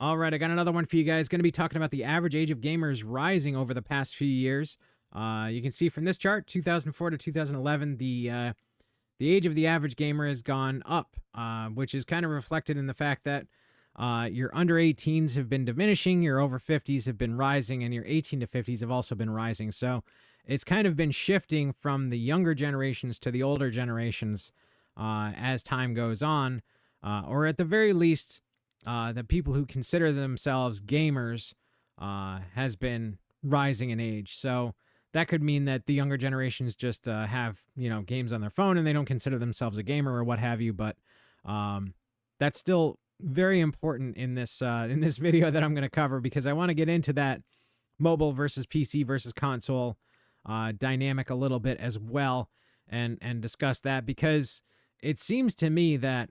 All right, I got another one for you guys. Going to be talking about the average age of gamers rising over the past few years. You can see from this chart, 2004 to 2011, the age of the average gamer has gone up, which is kind of reflected in the fact that your under 18s have been diminishing, your over 50s have been rising, and your 18 to 50s have also been rising. So it's kind of been shifting from the younger generations to the older generations as time goes on, or at the very least, the people who consider themselves gamers has been rising in age. So that could mean that the younger generations just have games on their phone and they don't consider themselves a gamer or what have you. But that's still very important in this video that I'm going to cover, because I want to get into that mobile versus PC versus console dynamic a little bit as well, and discuss that, because it seems to me that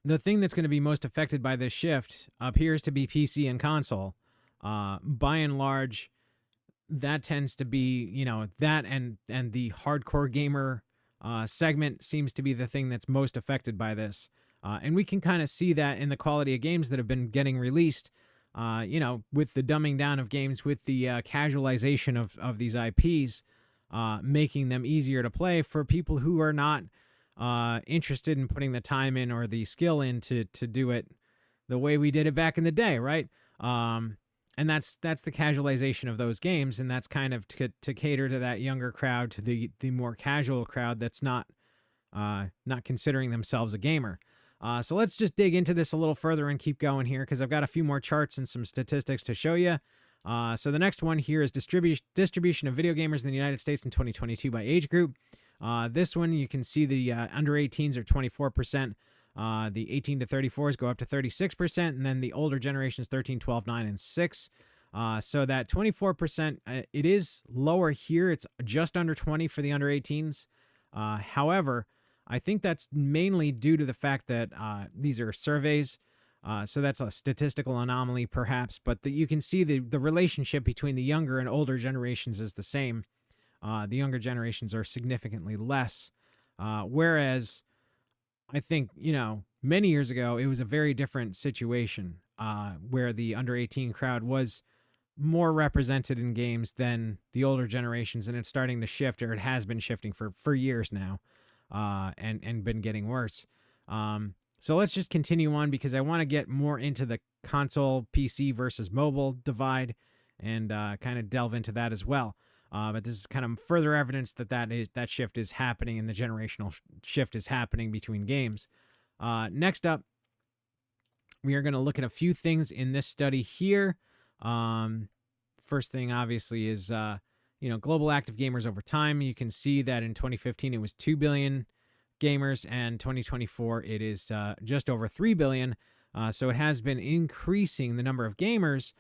the thing that's going to be most affected by this shift appears to be PC and console. By and large, that tends to be, that and the hardcore gamer segment seems to be the thing that's most affected by this. And we can kind of see that in the quality of games that have been getting released, with the dumbing down of games, with the casualization of these IPs, making them easier to play for people who are not interested in putting the time in or the skill in to do it the way we did it back in the day, right? And that's the casualization of those games, and that's kind of to cater to that younger crowd, to the more casual crowd that's not considering themselves a gamer. So let's just dig into this a little further and keep going here, because I've got a few more charts and some statistics to show you. So the next one here is distribution of video gamers in the United States in 2022 by age group. This one, you can see the under 18s are 24%. The 18 to 34s go up to 36%, and then the older generations 13, 12, 9, and 6. So that 24%, it is lower here. It's just under 20 for the under 18s. However, I think that's mainly due to the fact that these are surveys. So that's a statistical anomaly, perhaps, but you can see the relationship between the younger and older generations is the same. The younger generations are significantly less, whereas I think, many years ago, it was a very different situation where the under 18 crowd was more represented in games than the older generations, and it's starting to shift, or it has been shifting for years now, and been getting worse. So let's just continue on, because I want to get more into the console, PC versus mobile divide, and kind of delve into that as well. But this is kind of further evidence that shift is happening, and the generational shift is happening between games. Next up, we are going to look at a few things in this study here. First thing, obviously, is global active gamers over time. You can see that in 2015 it was 2 billion gamers, and 2024 it is just over 3 billion. So it has been increasing the number of gamers.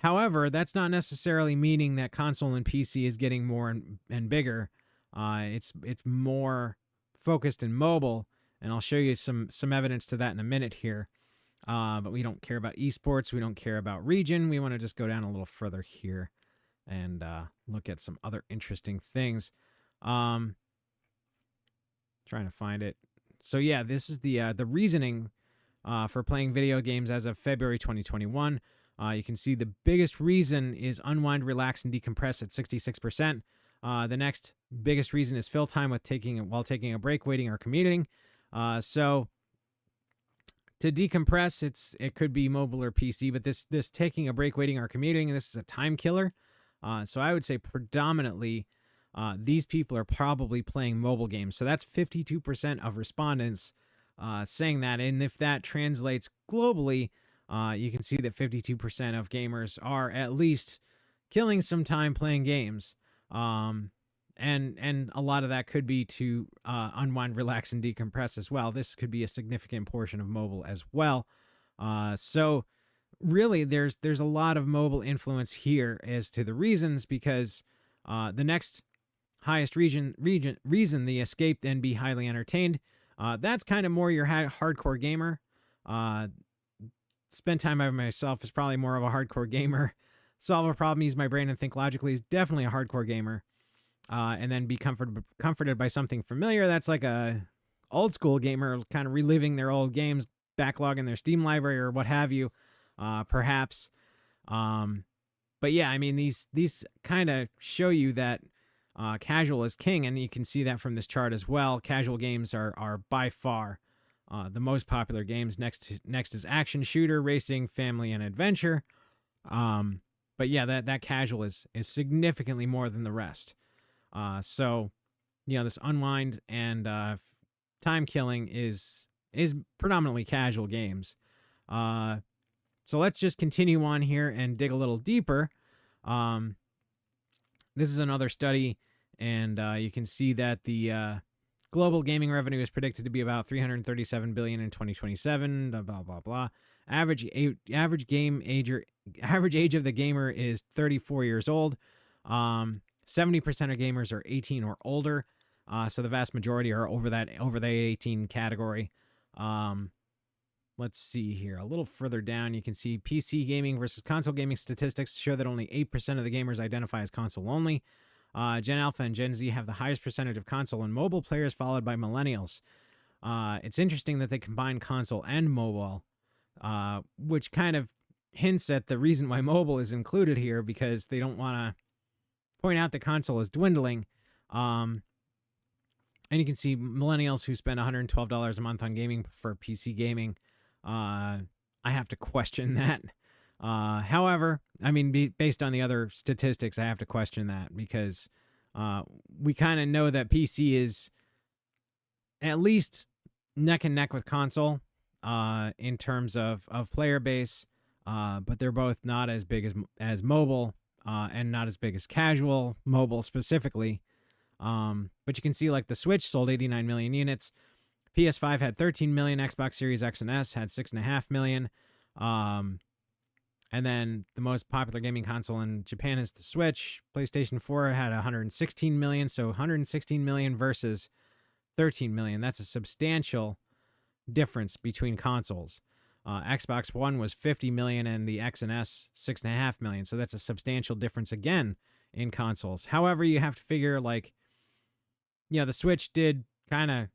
However, that's not necessarily meaning that console and PC is getting more and bigger. It's more focused in mobile, and I'll show you some evidence to that in a minute here. But we don't care about esports. We don't care about region. We want to just go down a little further here and look at some other interesting things. Trying to find it. So yeah, this is the reasoning for playing video games as of February 2021. You can see the biggest reason is unwind, relax, and decompress at 66%. The next biggest reason is fill time while taking a break, waiting, or commuting. So to decompress, it could be mobile or PC, but this taking a break, waiting, or commuting, this is a time killer. So I would say predominantly these people are probably playing mobile games. So that's 52% of respondents saying that. And if that translates globally, you can see that 52% of gamers are at least killing some time playing games. And a lot of that could be to unwind, relax, and decompress as well. This could be a significant portion of mobile as well. So really, there's a lot of mobile influence here as to the reasons, because the next highest reason, the escape and be highly entertained, that's kind of more your hardcore gamer. Spend time by myself is probably more of a hardcore gamer. Solve a problem, use my brain, and think logically is definitely a hardcore gamer. And then be comforted by something familiar, that's like a old school gamer kind of reliving their old games backlog in their Steam library or what have you. perhaps. But yeah, I mean, these kind of show you that casual is king, and you can see that from this chart as well. Casual games are by far the most popular games. Next is action, shooter, racing, family, and adventure. But yeah, that casual is significantly more than the rest. So this unwind and time killing is predominantly casual games. So let's just continue on here and dig a little deeper. This is another study, and you can see that the global gaming revenue is predicted to be about $337 billion in 2027. Blah blah blah. Average age of the gamer is 34 years old. 70% of gamers are 18 or older. So the vast majority are over the 18 category. Let's see here. A little further down, you can see PC gaming versus console gaming statistics show that only 8% of the gamers identify as console only. Gen Alpha and Gen Z have the highest percentage of console and mobile players, followed by millennials. It's interesting that they combine console and mobile, which kind of hints at the reason why mobile is included here, because they don't want to point out that console is dwindling. And you can see millennials who spend $112 a month on gaming for PC gaming. I have to question that. However, I mean, based on the other statistics, I have to question that, because we kind of know that PC is at least neck and neck with console in terms of player base, but they're both not as big as mobile, and not as big as casual mobile specifically. But you can see, like, the Switch sold 89 million units. PS5 had 13 million. Xbox Series X and S had 6.5 million. And then the most popular gaming console in Japan is the Switch. PlayStation 4 had 116 million. So 116 million versus 13 million. That's a substantial difference between consoles. Xbox One was 50 million and the X and S 6.5 million. So that's a substantial difference again in consoles. However, you have to figure, like, the Switch did kind of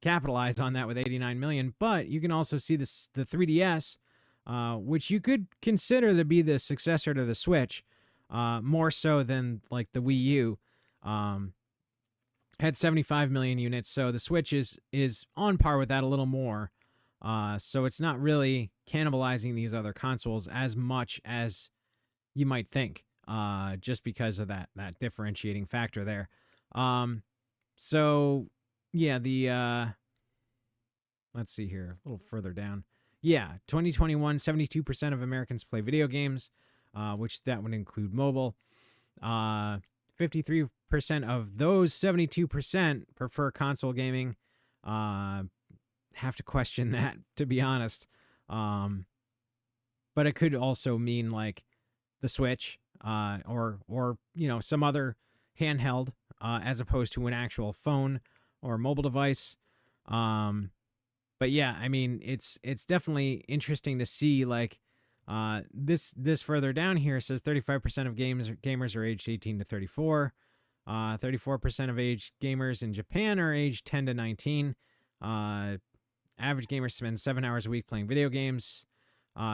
capitalized on that with 89 million, but you can also see the 3DS, which you could consider to be the successor to the Switch, more so than like the Wii U, had 75 million units. So the Switch is on par with that, a little more. So it's not really cannibalizing these other consoles as much as you might think, just because of that differentiating factor there. So yeah, let's see here, a little further down. Yeah, 2021, 72% of Americans play video games, which that would include mobile. 53% of those 72% prefer console gaming. Have to question that, to be honest. But it could also mean like the Switch, or some other handheld, as opposed to an actual phone or mobile device. But yeah, I mean, it's definitely interesting to see, like, this further down here says 35% of gamers are aged 18 to 34. 34% of aged gamers in Japan are aged 10 to 19. Average gamers spend 7 hours a week playing video games.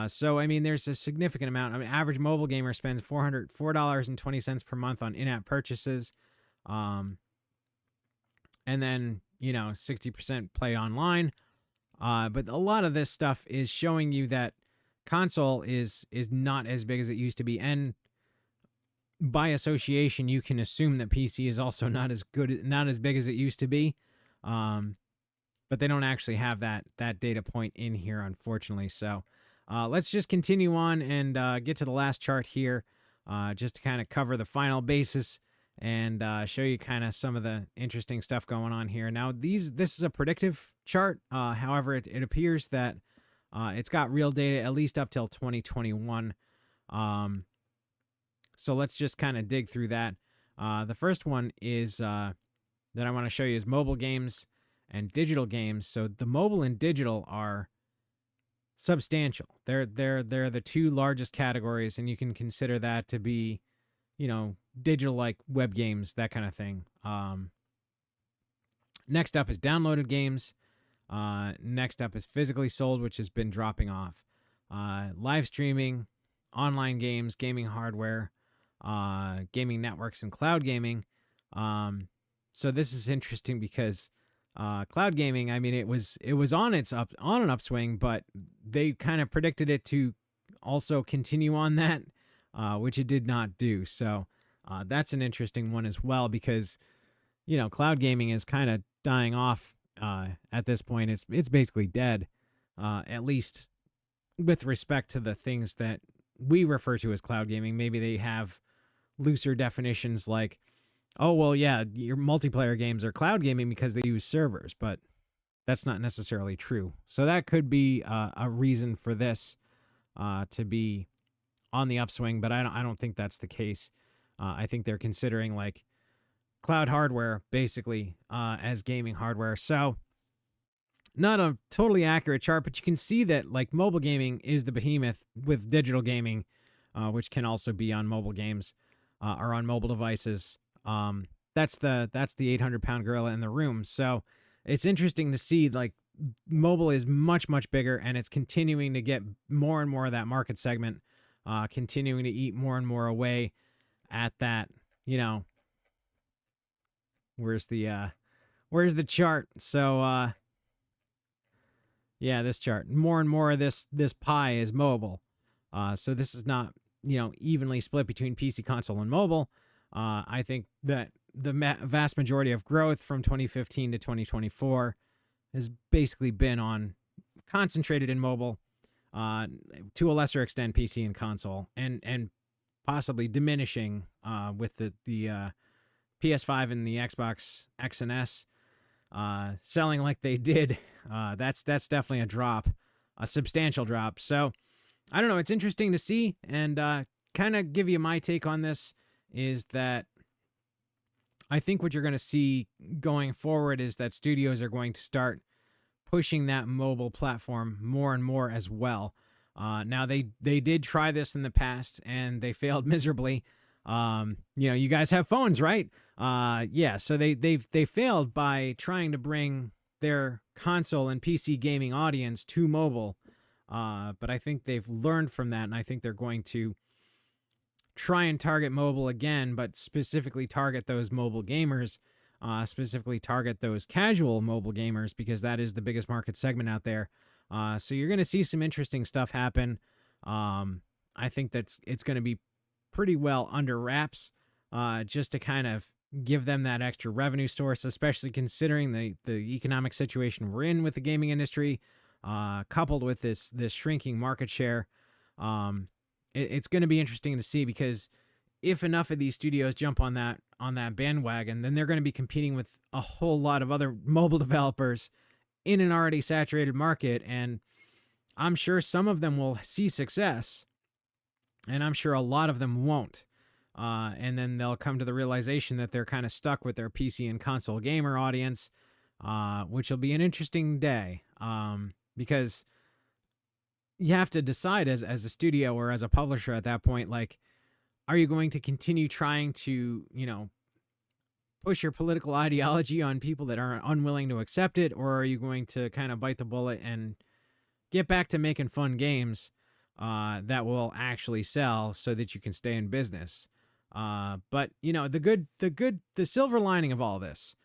So, I mean, there's a significant amount. I mean, average mobile gamer spends $4.20 per month on in-app purchases. And then, 60% play online. But a lot of this stuff is showing you that console is not as big as it used to be. And by association, you can assume that PC is also not as big as it used to be. But they don't actually have that data point in here, unfortunately. So let's just continue on and get to the last chart here, just to kind of cover the final basis and show you kind of some of the interesting stuff going on here. Now, this is a predictive chart. However, it appears that it's got real data at least up till 2021. So let's just kind of dig through that. The first one is that I want to show you is mobile games and digital games. So the mobile and digital are substantial. They're the two largest categories, and you can consider that to be, digital, like web games, that kind of thing. Next up is downloaded games. Next up is physically sold, which has been dropping off. live streaming, online games, gaming hardware, gaming networks, and cloud gaming. So this is interesting because cloud gaming, I mean, it was on an upswing, but they kind of predicted it to also continue on that, which it did not do. So that's an interesting one as well, because cloud gaming is kind of dying off at this point. It's basically dead, at least with respect to the things that we refer to as cloud gaming. Maybe they have looser definitions like, oh, well, yeah, your multiplayer games are cloud gaming because they use servers, but that's not necessarily true. So that could be a reason for this to be on the upswing, but I don't think that's the case. I think they're considering like cloud hardware basically as gaming hardware. So not a totally accurate chart, but you can see that like mobile gaming is the behemoth with digital gaming, which can also be on mobile games or on mobile devices. That's the 800-pound gorilla in the room. So it's interesting to see like mobile is much, much bigger, and it's continuing to get more and more of that market segment, continuing to eat more and more away at that, where's the chart? So, yeah, this chart, more and more of this pie is mobile. So this is not, evenly split between PC, console, and mobile. I think that the vast majority of growth from 2015 to 2024 has basically been concentrated in mobile, to a lesser extent PC and console, and possibly diminishing with the PS5 and the Xbox X and S selling like they did. That's definitely a drop, a substantial drop. So I don't know. It's interesting to see, and kind of give you my take on this is that I think what you're going to see going forward is that studios are going to start pushing that mobile platform more and more as well. Now they did try this in the past and they failed miserably. You guys have phones, right? Yeah. So they failed by trying to bring their console and PC gaming audience to mobile. But I think they've learned from that, and I think they're going to try and target mobile again, but specifically target those mobile gamers, specifically target those casual mobile gamers, because that is the biggest market segment out there. So you're going to see some interesting stuff happen. I think it's going to be pretty well under wraps, just to kind of give them that extra revenue source, especially considering the economic situation we're in with the gaming industry, coupled with this shrinking market share. It's going to be interesting to see, because if enough of these studios jump on that bandwagon, then they're going to be competing with a whole lot of other mobile developers in an already saturated market, and I'm sure some of them will see success, and I'm sure a lot of them won't. And then they'll come to the realization that they're kind of stuck with their PC and console gamer audience, which will be an interesting day, because you have to decide as a studio or as a publisher at that point, like, are you going to continue trying to, push your political ideology on people that are unwilling to accept it, or are you going to kind of bite the bullet and get back to making fun games that will actually sell so that you can stay in business? But the silver lining of all this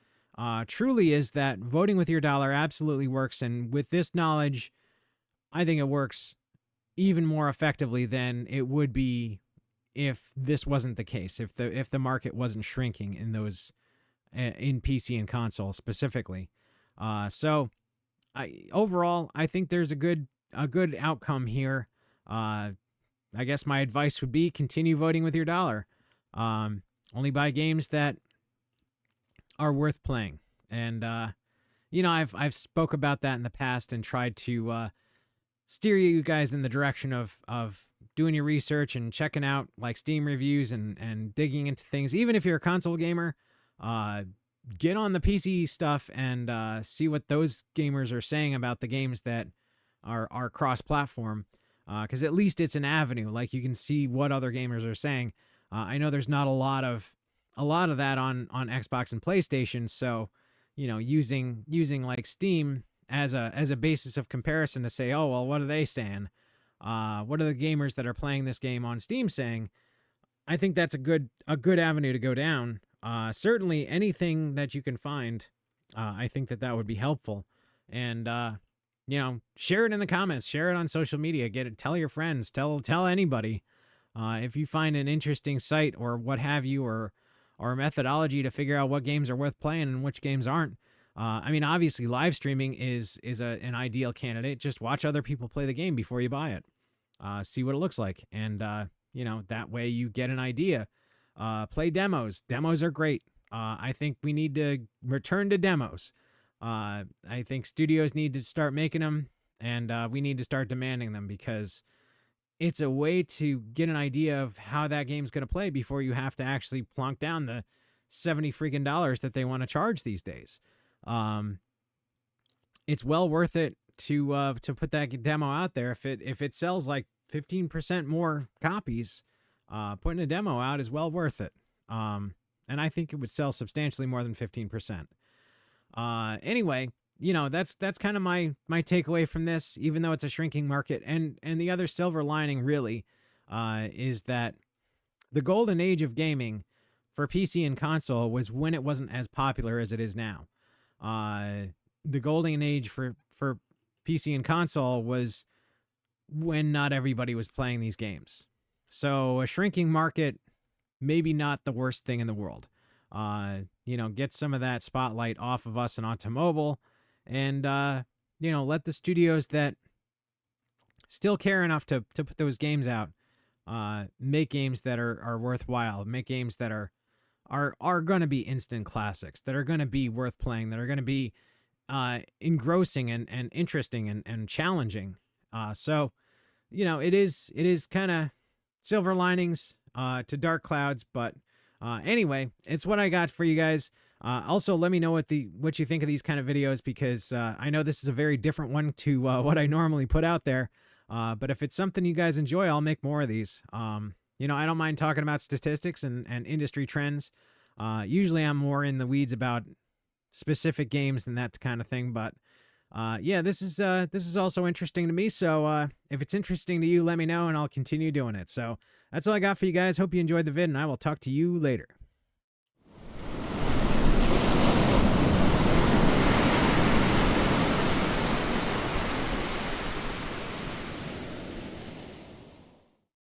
truly is that voting with your dollar absolutely works, and with this knowledge, I think it works even more effectively than it would be if this wasn't the case, if the market wasn't shrinking in those in PC and console specifically. So overall, I think there's a good outcome here. I guess my advice would be continue voting with your dollar. Only buy games that are worth playing. And I've spoke about that in the past and tried to steer you guys in the direction of doing your research and checking out like Steam reviews and digging into things. Even if you're a console gamer, get on the PC stuff and see what those gamers are saying about the games that are cross-platform, because at least it's an avenue. Like, you can see what other gamers are saying. I know there's not a lot of that on Xbox and PlayStation, so using like Steam as a basis of comparison to say, oh well, what are they saying? What are the gamers that are playing this game on Steam saying? I think that's a good avenue to go down. Certainly anything that you can find, I think that would be helpful. And share it in the comments, share it on social media, tell your friends, tell anybody. If you find an interesting site or what have you, or a methodology to figure out what games are worth playing and which games aren't. I mean, obviously, live streaming is an ideal candidate. Just watch other people play the game before you buy it. See what it looks like, and that way you get an idea. Play demos. Demos are great. I think we need to return to demos. I think studios need to start making them, and we need to start demanding them, because it's a way to get an idea of how that game's going to play before you have to actually plunk down the $70 freaking dollars that they want to charge these days. It's well worth it to put that demo out there. If it sells like 15% more copies, putting a demo out is well worth it. And I think it would sell substantially more than 15%. Anyway, that's kind of my takeaway from this, even though it's a shrinking market. And the other silver lining really is that the golden age of gaming for PC and console was when it wasn't as popular as it is now. The golden age for PC and console was when not everybody was playing these games. So a shrinking market, maybe not the worst thing in the world. Get some of that spotlight off of us and onto mobile, and let the studios that still care enough to put those games out make games that are worthwhile, make games that are going to be instant classics, that are going to be worth playing, that are going to be engrossing and interesting and challenging. So it is kind of silver linings to dark clouds, but anyway, it's what I got for you guys. Also, let me know what you think of these kind of videos, because I know this is a very different one to what I normally put out there. But if it's something you guys enjoy, I'll make more of these. I don't mind talking about statistics and industry trends. Usually I'm more in the weeds about specific games and that kind of thing. But this is also interesting to me. So if it's interesting to you, let me know and I'll continue doing it. So that's all I got for you guys. Hope you enjoyed the vid, and I will talk to you later.